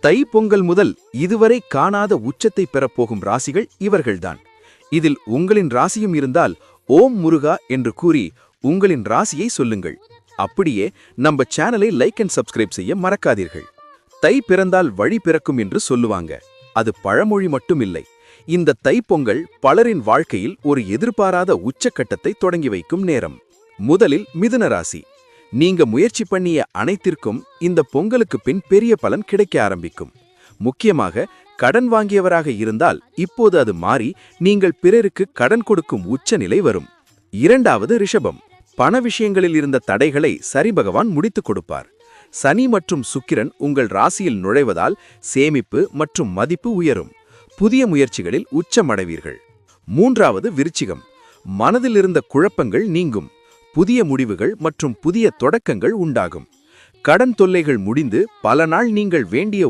தை பொங்கல் முதல் இதுவரை காணாத உச்சத்தை பெறப்போகும் ராசிகள் இவர்கள்தான். இதில் உங்களின் ராசியும் இருந்தால் ஓம் முருகா என்று கூறி உங்களின் ராசியை சொல்லுங்கள். அப்படியே நம்ம சேனலை லைக் அண்ட் சப்ஸ்கிரைப் செய்ய மறக்காதீர்கள். தை பிறந்தால் வழி பிறக்கும் என்று சொல்லுவாங்க. அது பழமொழி மட்டுமில்லை. இந்த தைப்பொங்கல் பலரின் வாழ்க்கையில் ஒரு எதிர்பாராத உச்சக்கட்டத்தை தொடங்கி வைக்கும் நேரம். முதலில் மிதுன ராசி. நீங்க முயற்சி பண்ணிய அனைத்திற்கும் இந்த பொங்கலுக்கு பின் பெரிய பலன் கிடைக்க ஆரம்பிக்கும். முக்கியமாக கடன் வாங்கியவராக இருந்தால் இப்போது அது மாறி நீங்கள் பிறருக்கு கடன் கொடுக்கும் உச்ச நிலை வரும். இரண்டாவது ரிஷபம். பண விஷயங்களில் இருந்த தடைகளை சரி பகவான் முடித்துக் கொடுப்பார். சனி மற்றும் சுக்கிரன் உங்கள் ராசியில் நுழைவதால் சேமிப்பு மற்றும் மதிப்பு உயரும். புதிய முயற்சிகளில் உச்சமடைவீர்கள். மூன்றாவது விருச்சிகம். மனதில் இருந்த குழப்பங்கள் நீங்கும். புதிய முடிவுகள் மற்றும் புதிய தொடக்கங்கள் உண்டாகும். கடன் தொல்லைகள் முடிந்து பல நாள் நீங்கள் வேண்டிய